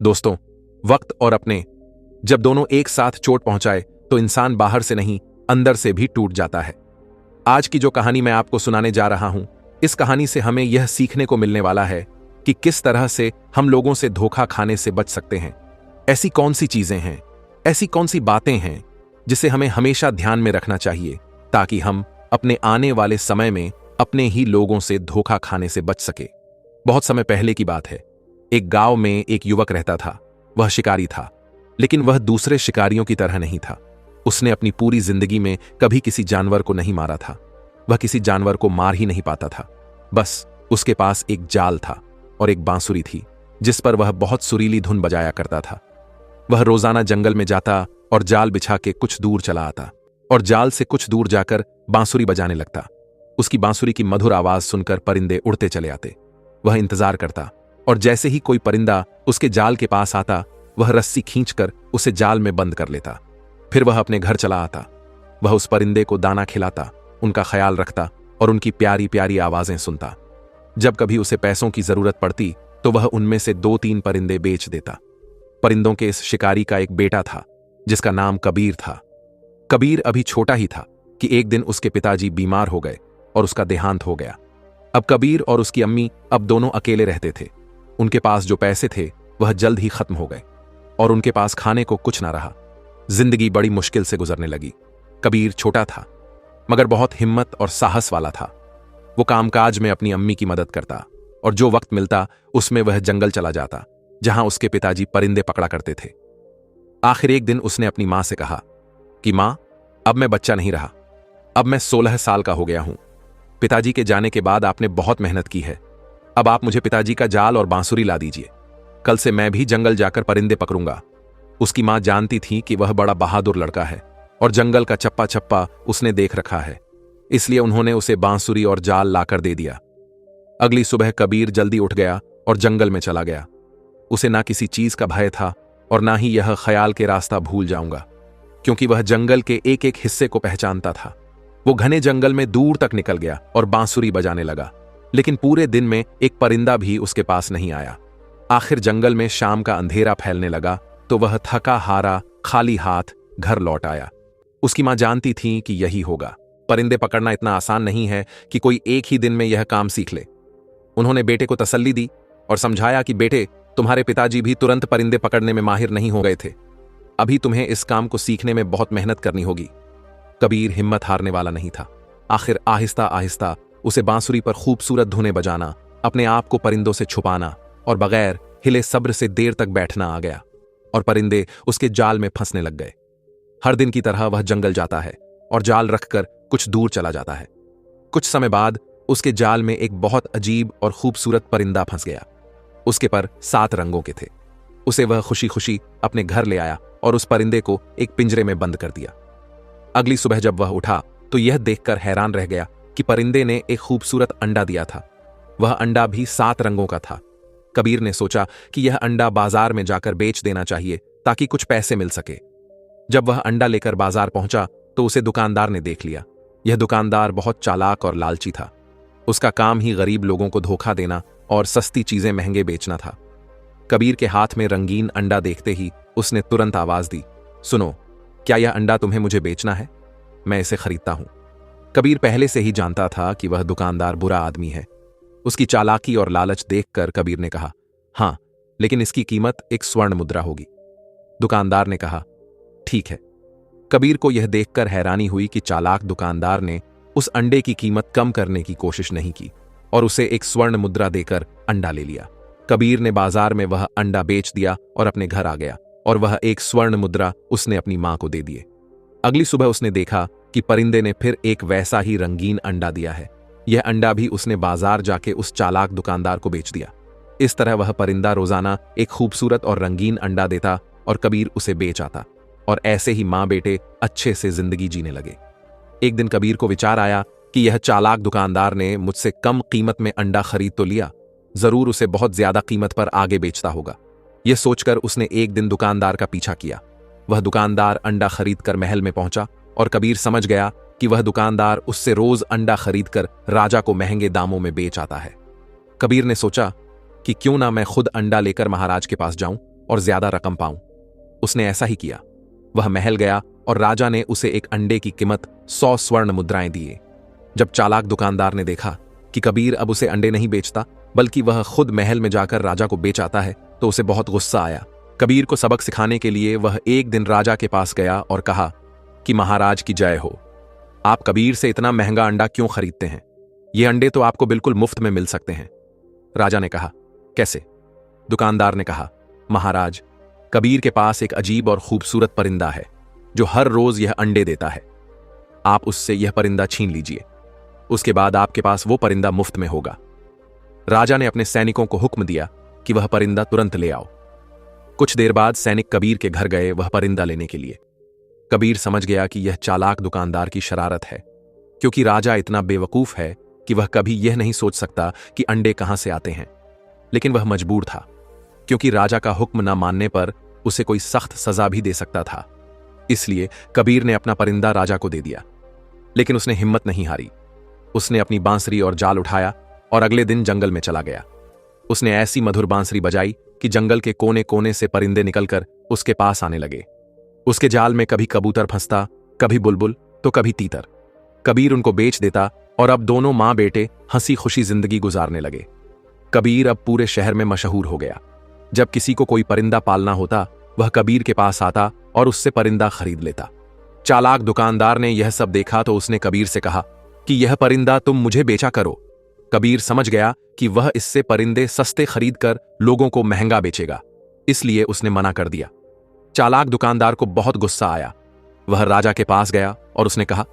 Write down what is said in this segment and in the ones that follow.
दोस्तों, वक्त और अपने जब दोनों एक साथ चोट पहुंचाए तो इंसान बाहर से नहीं अंदर से भी टूट जाता है। आज की जो कहानी मैं आपको सुनाने जा रहा हूं, इस कहानी से हमें यह सीखने को मिलने वाला है कि किस तरह से हम लोगों से धोखा खाने से बच सकते हैं। ऐसी कौन सी चीजें हैं, ऐसी कौन सी बातें हैं जिसे हमें हमेशा ध्यान में रखना चाहिए ताकि हम अपने आने वाले समय में अपने ही लोगों से धोखा खाने से बच सके। बहुत समय पहले की बात है। एक गांव में एक युवक रहता था। वह शिकारी था, लेकिन वह दूसरे शिकारियों की तरह नहीं था। उसने अपनी पूरी जिंदगी में कभी किसी जानवर को नहीं मारा था। वह किसी जानवर को मार ही नहीं पाता था। बस उसके पास एक जाल था और एक बांसुरी थी जिस पर वह बहुत सुरीली धुन बजाया करता था। वह रोजाना जंगल में जाता और जाल बिछा के कुछ दूर चला आता और जाल से कुछ दूर जाकर बांसुरी बजाने लगता। उसकी बांसुरी की मधुर आवाज सुनकर परिंदे उड़ते चले आते। वह इंतजार करता और जैसे ही कोई परिंदा उसके जाल के पास आता, वह रस्सी खींचकर उसे जाल में बंद कर लेता। फिर वह अपने घर चला आता। वह उस परिंदे को दाना खिलाता, उनका ख्याल रखता और उनकी प्यारी प्यारी आवाजें सुनता। जब कभी उसे पैसों की जरूरत पड़ती तो वह उनमें से 2-3 परिंदे बेच देता। परिंदों के इस शिकारी का एक बेटा था जिसका नाम कबीर था। कबीर अभी छोटा ही था कि एक दिन उसके पिताजी बीमार हो गए और उसका देहांत हो गया। अब कबीर और उसकी अम्मी अब दोनों अकेले रहते थे। उनके पास जो पैसे थे वह जल्द ही खत्म हो गए और उनके पास खाने को कुछ ना रहा। जिंदगी बड़ी मुश्किल से गुजरने लगी। कबीर छोटा था मगर बहुत हिम्मत और साहस वाला था। वो कामकाज में अपनी अम्मी की मदद करता और जो वक्त मिलता उसमें वह जंगल चला जाता जहां उसके पिताजी परिंदे पकड़ा करते थे। आखिर एक दिन उसने अपनी मां से कहा कि मां, अब मैं बच्चा नहीं रहा। अब मैं 16 साल का हो गया हूं। पिताजी के जाने के बाद आपने बहुत मेहनत की है। अब आप मुझे पिताजी का जाल और बांसुरी ला दीजिए। कल से मैं भी जंगल जाकर परिंदे पकड़ूंगा। उसकी मां जानती थी कि वह बड़ा बहादुर लड़का है और जंगल का चप्पा चप्पा उसने देख रखा है, इसलिए उन्होंने उसे बांसुरी और जाल लाकर दे दिया। अगली सुबह कबीर जल्दी उठ गया और जंगल में चला गया। उसे ना किसी चीज का भय था और ना ही यह ख्याल के रास्ता भूल जाऊंगा, क्योंकि वह जंगल के एक एक हिस्से को पहचानता था। वो घने जंगल में दूर तक निकल गया और बांसुरी बजाने लगा, लेकिन पूरे दिन में एक परिंदा भी उसके पास नहीं आया। आखिर जंगल में शाम का अंधेरा फैलने लगा तो वह थका हारा खाली हाथ घर लौट आया। उसकी मां जानती थी कि यही होगा। परिंदे पकड़ना इतना आसान नहीं है कि कोई एक ही दिन में यह काम सीख ले। उन्होंने बेटे को तसल्ली दी और समझाया कि बेटे, तुम्हारे पिताजी भी तुरंत परिंदे पकड़ने में माहिर नहीं हो गए थे। अभी तुम्हें इस काम को सीखने में बहुत मेहनत करनी होगी। कबीर हिम्मत हारने वाला नहीं था। आखिर आहिस्ता आहिस्ता उसे बांसुरी पर खूबसूरत धुनें बजाना, अपने आप को परिंदों से छुपाना और बगैर हिले सब्र से देर तक बैठना आ गया और परिंदे उसके जाल में फंसने लग गए। हर दिन की तरह वह जंगल जाता है और जाल रखकर कुछ दूर चला जाता है। कुछ समय बाद उसके जाल में एक बहुत अजीब और खूबसूरत परिंदा फंस गया। उसके पर 7 रंगों के थे। उसे वह खुशी खुशी अपने घर ले आया और उस परिंदे को एक पिंजरे में बंद कर दिया। अगली सुबह जब वह उठा तो यह देखकर हैरान रह गया कि परिंदे ने एक खूबसूरत अंडा दिया था। वह अंडा भी 7 रंगों का था। कबीर ने सोचा कि यह अंडा बाजार में जाकर बेच देना चाहिए ताकि कुछ पैसे मिल सके। जब वह अंडा लेकर बाजार पहुंचा तो उसे दुकानदार ने देख लिया। यह दुकानदार बहुत चालाक और लालची था। उसका काम ही गरीब लोगों को धोखा देना और सस्ती चीजें महंगे बेचना था। कबीर के हाथ में रंगीन अंडा देखते ही उसने तुरंत आवाज दी, सुनो, क्या यह अंडा तुम्हें मुझे बेचना है? मैं इसे खरीदता हूं। कबीर पहले से ही जानता था कि वह दुकानदार बुरा आदमी है। उसकी चालाकी और लालच देखकर कबीर ने कहा, हां, लेकिन इसकी कीमत एक स्वर्ण मुद्रा होगी। दुकानदार ने कहा, ठीक है। कबीर को यह देखकर हैरानी हुई कि चालाक दुकानदार ने उस अंडे की कीमत कम करने की कोशिश नहीं की और उसे एक स्वर्ण मुद्रा देकर अंडा ले लिया। कबीर ने बाजार में वह अंडा बेच दिया और अपने घर आ गया और वह एक स्वर्ण मुद्रा उसने अपनी मां को दे दिए। अगली सुबह उसने देखा कि परिंदे ने फिर एक वैसा ही रंगीन अंडा दिया है। यह अंडा भी उसने बाजार जाके उस चालाक दुकानदार को बेच दिया। इस तरह वह परिंदा रोजाना एक खूबसूरत और रंगीन अंडा देता और कबीर उसे बेच आता और ऐसे ही मां बेटे अच्छे से जिंदगी जीने लगे। एक दिन कबीर को विचार आया कि यह चालाक दुकानदार ने मुझसे कम कीमत में अंडा खरीद तो लिया, जरूर उसे बहुत ज्यादा कीमत पर आगे बेचता होगा। यह सोचकर उसने एक दिन दुकानदार का पीछा किया। वह दुकानदार अंडा खरीद कर महल में पहुंचा और कबीर समझ गया कि वह दुकानदार उससे रोज अंडा खरीदकर राजा को महंगे दामों में बेच आता है। कबीर ने सोचा कि क्यों ना मैं खुद अंडा लेकर महाराज के पास जाऊं और ज्यादा रकम पाऊं। उसने ऐसा ही किया। वह महल गया और राजा ने उसे एक अंडे की कीमत 100 स्वर्ण मुद्राएं दिए। जब चालाक दुकानदार ने देखा कि कबीर अब उसे अंडे नहीं बेचता बल्कि वह खुद महल में जाकर राजा को बेच आता है, तो उसे बहुत गुस्सा आया। कबीर को सबक सिखाने के लिए वह एक दिन राजा के पास गया और कहा कि महाराज की जय हो, आप कबीर से इतना महंगा अंडा क्यों खरीदते हैं? ये अंडे तो आपको बिल्कुल मुफ्त में मिल सकते हैं। राजा ने कहा, कैसे? दुकानदार ने कहा, महाराज, कबीर के पास एक अजीब और खूबसूरत परिंदा है जो हर रोज यह अंडे देता है। आप उससे यह परिंदा छीन लीजिए, उसके बाद आपके पास वो परिंदा मुफ्त में होगा। राजा ने अपने सैनिकों को हुक्म दिया कि वह परिंदा तुरंत ले आओ। कुछ देर बाद सैनिक कबीर के घर गए वह परिंदा लेने के लिए। कबीर समझ गया कि यह चालाक दुकानदार की शरारत है, क्योंकि राजा इतना बेवकूफ है कि वह कभी यह नहीं सोच सकता कि अंडे कहां से आते हैं। लेकिन वह मजबूर था, क्योंकि राजा का हुक्म न मानने पर उसे कोई सख्त सजा भी दे सकता था। इसलिए कबीर ने अपना परिंदा राजा को दे दिया। लेकिन उसने हिम्मत नहीं हारी। उसने अपनी बांसुरी और जाल उठाया और अगले दिन जंगल में चला गया। उसने ऐसी मधुर बांसुरी बजाई कि जंगल के कोने कोने से परिंदे निकलकर उसके पास आने लगे। उसके जाल में कभी कबूतर फंसता, कभी बुलबुल तो कभी तीतर। कबीर उनको बेच देता और अब दोनों मां बेटे हंसी खुशी जिंदगी गुजारने लगे। कबीर अब पूरे शहर में मशहूर हो गया। जब किसी को कोई परिंदा पालना होता, वह कबीर के पास आता और उससे परिंदा खरीद लेता। चालाक दुकानदार ने यह सब देखा तो उसने कबीर से कहा कि यह परिंदा तुम मुझे बेचा करो। कबीर समझ गया कि वह इससे परिंदे सस्ते खरीदकर लोगों को महंगा बेचेगा, इसलिए उसने मना कर दिया। चालाक दुकानदार को बहुत गुस्सा आया। वह राजा के पास गया और उसने कहा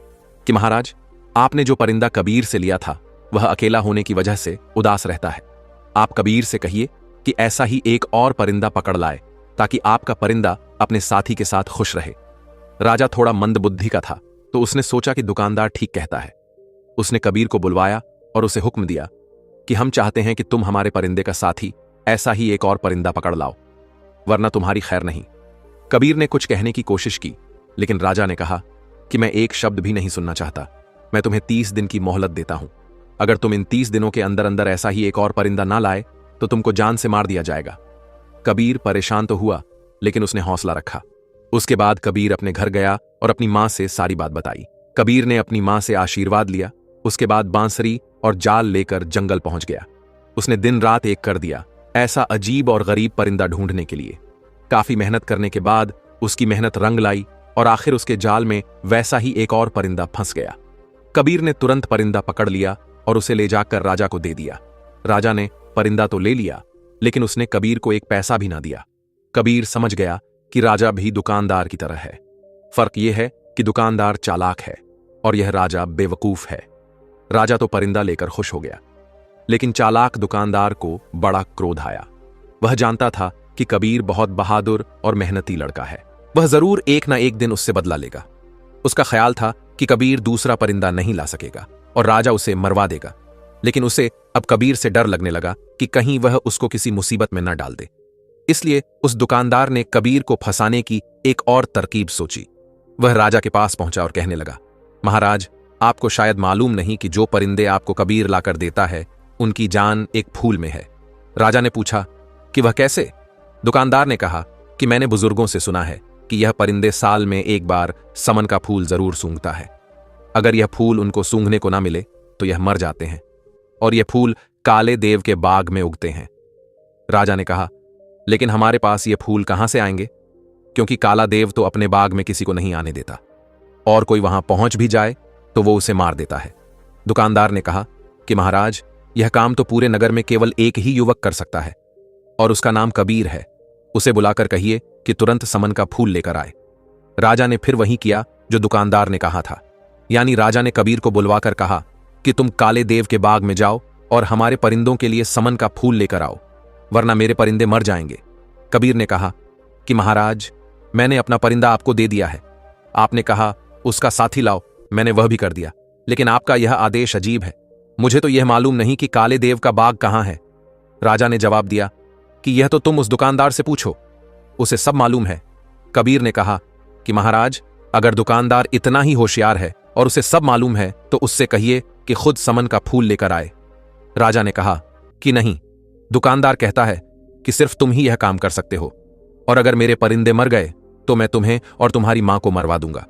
कि महाराज, आपने जो परिंदा कबीर से लिया था वह अकेला होने की वजह से उदास रहता है। आप कबीर से कहिए कि ऐसा ही एक और परिंदा पकड़ लाए ताकि आपका परिंदा अपने साथी के साथ खुश रहे। राजा थोड़ा मंदबुद्धि का था, तो उसने सोचा कि दुकानदार ठीक कहता है। उसने कबीर को बुलवाया और उसे हुक्म दिया कि हम चाहते हैं कि तुम हमारे परिंदे का साथी ऐसा ही एक और परिंदा पकड़ लाओ, वरना तुम्हारी खैर नहीं। कबीर ने कुछ कहने की कोशिश की, लेकिन राजा ने कहा कि मैं एक शब्द भी नहीं सुनना चाहता। मैं तुम्हें 30 दिन की मोहलत देता हूं। अगर तुम इन 30 दिनों के अंदर अंदर ऐसा ही एक और परिंदा ना लाए तो तुमको जान से मार दिया जाएगा। कबीर परेशान तो हुआ, लेकिन उसने हौसला रखा। उसके बाद कबीर अपने घर गया और अपनी मां से सारी बात बताई। कबीर ने अपनी मां से आशीर्वाद लिया। उसके बाद बांसुरी और जाल लेकर जंगल पहुंच गया। उसने दिन रात एक कर दिया ऐसा अजीब और गरीब परिंदा ढूंढने के लिए। काफी मेहनत करने के बाद उसकी मेहनत रंग लाई और आखिर उसके जाल में वैसा ही एक और परिंदा फंस गया। कबीर ने तुरंत परिंदा पकड़ लिया और उसे ले जाकर राजा को दे दिया। राजा ने परिंदा तो ले लिया, लेकिन उसने कबीर को एक पैसा भी ना दिया। कबीर समझ गया कि राजा भी दुकानदार की तरह है। फर्क यह है कि दुकानदार चालाक है और यह राजा बेवकूफ है। राजा तो परिंदा लेकर खुश हो गया, लेकिन चालाक दुकानदार को बड़ा क्रोध आया। वह जानता था कि कबीर बहुत बहादुर और मेहनती लड़का है। वह जरूर एक ना एक दिन उससे बदला लेगा। उसका ख्याल था कि कबीर दूसरा परिंदा नहीं ला सकेगा और राजा उसे मरवा देगा। लेकिन उसे अब कबीर से डर लगने लगा कि कहीं वह उसको किसी मुसीबत में न डाल दे। इसलिए उस दुकानदार ने कबीर को फंसाने की एक और तरकीब सोची। वह राजा के पास पहुंचा और कहने लगा, महाराज, आपको शायद मालूम नहीं कि जो परिंदे आपको कबीर लाकर देता है उनकी जान एक फूल में है। राजा ने पूछा कि वह कैसे? दुकानदार ने कहा कि मैंने बुजुर्गों से सुना है कि यह परिंदे साल में एक बार समन का फूल जरूर सूंघता है। अगर यह फूल उनको सूंघने को ना मिले तो यह मर जाते हैं, और यह फूल काले देव के बाग में उगते हैं। राजा ने कहा, लेकिन हमारे पास ये फूल कहां से आएंगे, क्योंकि काला देव तो अपने बाग में किसी को नहीं आने देता, और कोई वहां पहुंच भी जाए तो वो उसे मार देता है। दुकानदार ने कहा कि महाराज, यह काम तो पूरे नगर में केवल एक ही युवक कर सकता है, और उसका नाम कबीर है। उसे बुलाकर कहिए कि तुरंत समन का फूल लेकर आए। राजा ने फिर वही किया जो दुकानदार ने कहा था, यानी राजा ने कबीर को बुलवाकर कहा कि तुम काले देव के बाग में जाओ और हमारे परिंदों के लिए समन का फूल लेकर आओ, वरना मेरे परिंदे मर जाएंगे। कबीर ने कहा कि महाराज, मैंने अपना परिंदा आपको दे दिया है। आपने कहा उसका साथी लाओ, मैंने वह भी कर दिया, लेकिन आपका यह आदेश अजीब है। मुझे तो यह मालूम नहीं कि काले देव का बाग कहां है। राजा ने जवाब दिया कि यह तो तुम उस दुकानदार से पूछो, उसे सब मालूम है। कबीर ने कहा कि महाराज, अगर दुकानदार इतना ही होशियार है और उसे सब मालूम है तो उससे कहिए कि खुद समन का फूल लेकर आए। राजा ने कहा कि नहीं, दुकानदार कहता है कि सिर्फ तुम ही यह काम कर सकते हो। और अगर मेरे परिंदे मर गए तो मैं तुम्हें और तुम्हारी मां को मरवा दूंगा।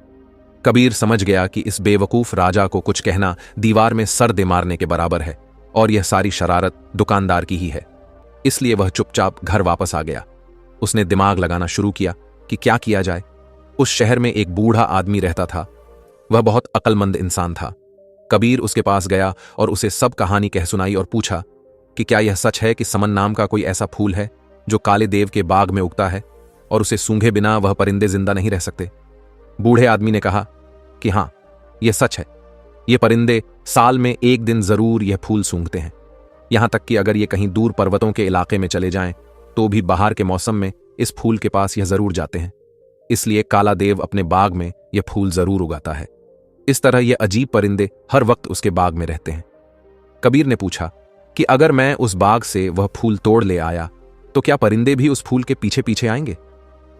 कबीर समझ गया कि इस बेवकूफ राजा को कुछ कहना दीवार में सर दे मारने के बराबर है और यह सारी शरारत दुकानदार की ही है। इसलिए वह चुपचाप घर वापस आ गया। उसने दिमाग लगाना शुरू किया कि क्या किया जाए। उस शहर में एक बूढ़ा आदमी रहता था। वह बहुत अक्लमंद इंसान था। कबीर उसके पास गया और उसे सब कहानी कह सुनाई और पूछा कि क्या यह सच है कि समन नाम का कोई ऐसा फूल है जो काले देव के बाग में उगता है और उसे सूंघे बिना वह परिंदे जिंदा नहीं रह सकते। बूढ़े आदमी ने कहा कि हां, यह सच है। ये परिंदे साल में एक दिन जरूर यह फूल सूंघते हैं। यहां तक कि अगर ये कहीं दूर पर्वतों के इलाके में चले जाएं तो भी बाहर के मौसम में इस फूल के पास यह जरूर जाते हैं। इसलिए काला देव अपने बाग में यह फूल जरूर उगाता है। इस तरह ये अजीब परिंदे हर वक्त उसके बाग में रहते हैं। कबीर ने पूछा कि अगर मैं उस बाग से वह फूल तोड़ ले आया तो क्या परिंदे भी उस फूल के पीछे पीछे आएंगे?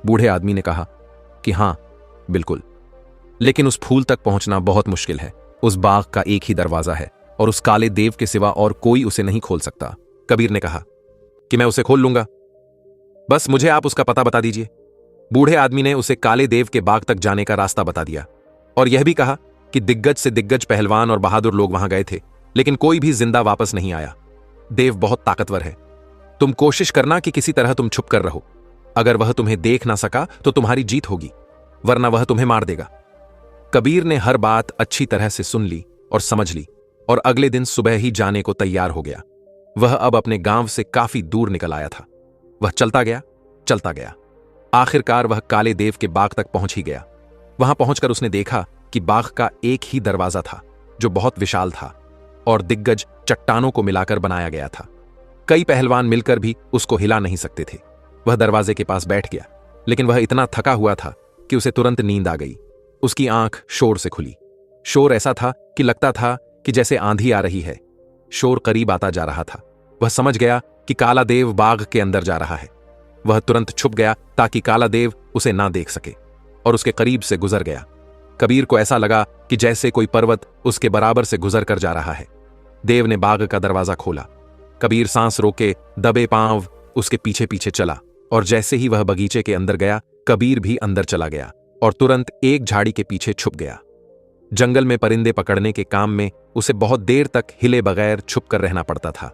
बूढ़े आदमी ने कहा कि हां, बिल्कुल, लेकिन उस फूल तक पहुंचना बहुत मुश्किल है। उस बाग का एक ही दरवाजा है और उस काले देव के सिवा और कोई उसे नहीं खोल सकता। कबीर ने कहा कि मैं उसे खोल लूंगा, बस मुझे आप उसका पता बता दीजिए। बूढ़े आदमी ने उसे काले देव के बाग तक जाने का रास्ता बता दिया और यह भी कहा कि दिग्गज से दिग्गज पहलवान और बहादुर लोग वहां गए थे, लेकिन कोई भी जिंदा वापस नहीं आया। देव बहुत ताकतवर है। तुम कोशिश करना कि किसी तरह तुम छुप कर रहो। अगर वह तुम्हें देख ना सका तो तुम्हारी जीत होगी, वरना वह तुम्हें मार देगा। कबीर ने हर बात अच्छी तरह से सुन ली और समझ ली और अगले दिन सुबह ही जाने को तैयार हो गया। वह अब अपने गांव से काफी दूर निकल आया था। वह चलता गया। आखिरकार वह काले देव के बाग तक पहुंच ही गया। वहां पहुंचकर उसने देखा कि बाग का एक ही दरवाजा था जो बहुत विशाल था और दिग्गज चट्टानों को मिलाकर बनाया गया था। कई पहलवान मिलकर भी उसको हिला नहीं सकते थे। वह दरवाजे के पास बैठ गया, लेकिन वह इतना थका हुआ था कि उसे तुरंत नींद आ गई। उसकी आंख शोर से खुली। शोर ऐसा था कि लगता था कि जैसे आंधी आ रही है। शोर करीब आता जा रहा था। वह समझ गया कि काला देव बाग के अंदर जा रहा है। वह तुरंत छुप गया ताकि काला देव उसे ना देख सके और उसके करीब से गुजर गया। कबीर को ऐसा लगा कि जैसे कोई पर्वत उसके बराबर से गुजर कर जा रहा है। देव ने बाग का दरवाजा खोला। कबीर सांस रोके दबे पांव उसके पीछे पीछे चला और जैसे ही वह बगीचे के अंदर गया, कबीर भी अंदर चला गया और तुरंत एक झाड़ी के पीछे छुप गया। जंगल में परिंदे पकड़ने के काम में उसे बहुत देर तक हिले बगैर छुप कर रहना पड़ता था।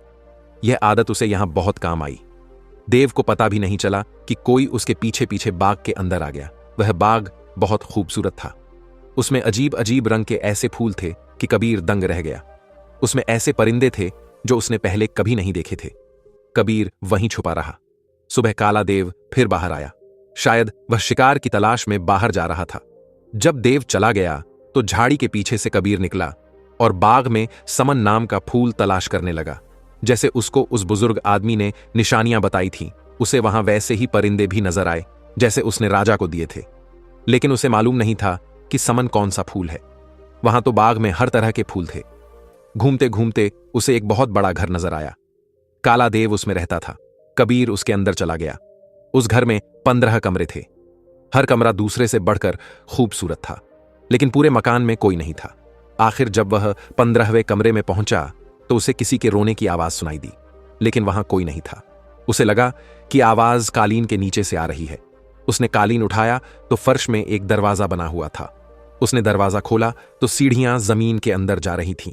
यह आदत उसे यहां बहुत काम आई। देव को पता भी नहीं चला कि कोई उसके पीछे पीछे बाग के अंदर आ गया। वह बाग बहुत खूबसूरत था। उसमें अजीब अजीब रंग के ऐसे फूल थे कि कबीर दंग रह गया। उसमें ऐसे परिंदे थे जो उसने पहले कभी नहीं देखे थे। कबीर वहीं छुपा रहा। सुबह काला देव फिर बाहर आया। शायद वह शिकार की तलाश में बाहर जा रहा था। जब देव चला गया तो झाड़ी के पीछे से कबीर निकला और बाग में समन नाम का फूल तलाश करने लगा। जैसे उसको उस बुजुर्ग आदमी ने निशानियां बताई थीं, उसे वहां वैसे ही परिंदे भी नजर आए जैसे उसने राजा को दिए थे। लेकिन उसे मालूम नहीं था कि समन कौन सा फूल है। वहां तो बाग में हर तरह के फूल थे। घूमते घूमते उसे एक बहुत बड़ा घर नजर आया। काला देव उसमें रहता था। कबीर उसके अंदर चला गया। उस घर में 15 कमरे थे। हर कमरा दूसरे से बढ़कर खूबसूरत था, लेकिन पूरे मकान में कोई नहीं था। आखिर जब वह 15वें कमरे में पहुंचा तो उसे किसी के रोने की आवाज सुनाई दी, लेकिन वहां कोई नहीं था। उसे लगा कि आवाज कालीन के नीचे से आ रही है। उसने कालीन उठाया तो फर्श में एक दरवाजा बना हुआ था। उसने दरवाजा खोला तो सीढ़ियां जमीन के अंदर जा रही थीं।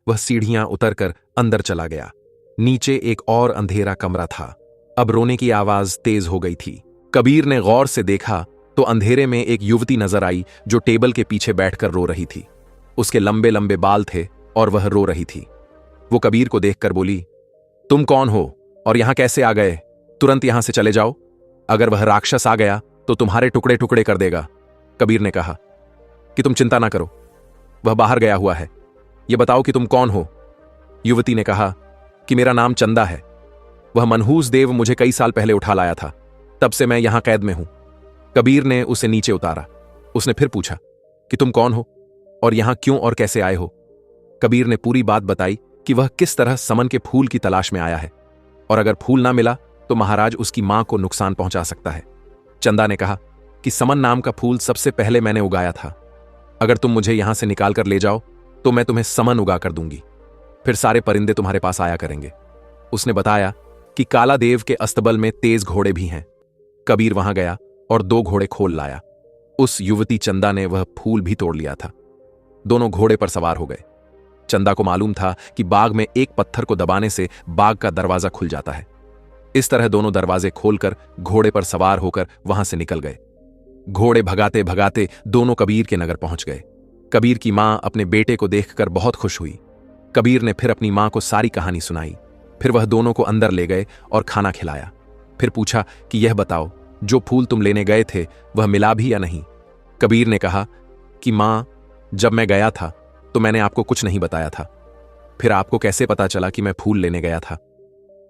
वह सीढ़ियां उतरकर अंदर चला गया। नीचे एक और अंधेरा कमरा था। अब रोने की आवाज तेज हो गई थी। कबीर ने गौर से देखा तो अंधेरे में एक युवती नजर आई जो टेबल के पीछे बैठकर रो रही थी। उसके लंबे लंबे बाल थे और वह रो रही थी। वो कबीर को देखकर बोली, तुम कौन हो और यहां कैसे आ गए? तुरंत यहां से चले जाओ। अगर वह राक्षस आ गया तो तुम्हारे टुकड़े टुकड़े कर देगा। कबीर ने कहा कि तुम चिंता ना करो, वह बाहर गया हुआ है। यह बताओ कि तुम कौन हो? युवती ने कहा कि मेरा नाम चंदा है। वह मनहूस देव मुझे कई साल पहले उठा लाया था, तब से मैं यहां कैद में हूं। कबीर ने उसे नीचे उतारा। उसने फिर पूछा कि तुम कौन हो और यहां क्यों और कैसे आए हो? कबीर ने पूरी बात बताई कि वह किस तरह समन के फूल की तलाश में आया है और अगर फूल ना मिला तो महाराज उसकी मां को नुकसान पहुंचा सकता है। चंदा ने कहा कि समन नाम का फूल सबसे पहले मैंने उगाया था। अगर तुम मुझे यहां से निकाल कर ले जाओ तो मैं तुम्हें समन उगा कर दूंगी। फिर सारे परिंदे तुम्हारे पास आया करेंगे। उसने बताया कि काला देव के अस्तबल में तेज घोड़े भी हैं। कबीर वहां गया और 2 घोड़े खोल लाया। उस युवती चंदा ने वह फूल भी तोड़ लिया था। दोनों घोड़े पर सवार हो गए। चंदा को मालूम था कि बाग में एक पत्थर को दबाने से बाग का दरवाजा खुल जाता है। इस तरह दोनों दरवाजे खोलकर घोड़े पर सवार होकर वहां से निकल गए। घोड़े भगाते भगाते दोनों कबीर के नगर पहुंच गए। कबीर की मां अपने बेटे को देखकर बहुत खुश हुई। कबीर ने फिर अपनी मां को सारी कहानी सुनाई। फिर वह दोनों को अंदर ले गए और खाना खिलाया। फिर पूछा कि यह बताओ, जो फूल तुम लेने गए थे वह मिला भी या नहीं? कबीर ने कहा कि मां, जब मैं गया था तो मैंने आपको कुछ नहीं बताया था। फिर आपको कैसे पता चला कि मैं फूल लेने गया था?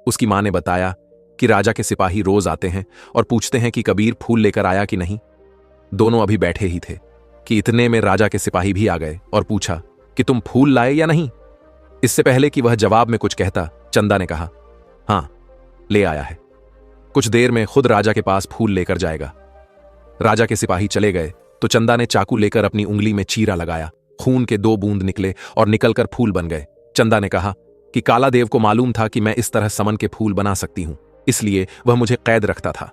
उसकी मां ने बताया कि राजा के सिपाही रोज आते हैं और पूछते हैं कि कबीर फूल लेकर आया कि नहीं। दोनों अभी बैठे ही थे कि इतने में राजा के सिपाही भी आ गए और पूछा कि तुम फूल लाए या नहीं। इससे पहले कि वह जवाब में कुछ कहता, चंदा ने कहा, हां, ले आया है। कुछ देर में खुद राजा के पास फूल लेकर जाएगा। राजा के सिपाही चले गए तो चंदा ने चाकू लेकर अपनी उंगली में चीरा लगाया। खून के 2 बूंद निकले और निकलकर फूल बन गए। चंदा ने कहा कि काला देव को मालूम था कि मैं इस तरह समन के फूल बना सकती हूं, इसलिए वह मुझे कैद रखता था।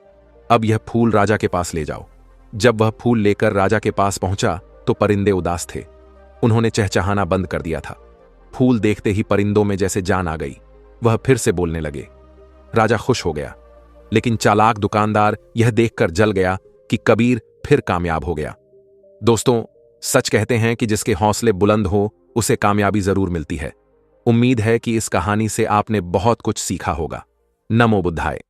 अब यह फूल राजा के पास ले जाओ। जब वह फूल लेकर राजा के पास पहुंचा तो परिंदे उदास थे। उन्होंने चहचहाना बंद कर दिया था। फूल देखते ही परिंदों में जैसे जान आ गई। वह फिर से बोलने लगे। राजा खुश हो गया, लेकिन चालाक दुकानदार यह देखकर जल गया कि कबीर फिर कामयाब हो गया। दोस्तों, सच कहते हैं कि जिसके हौसले बुलंद हो उसे कामयाबी जरूर मिलती है। उम्मीद है कि इस कहानी से आपने बहुत कुछ सीखा होगा। नमो बुद्धाय।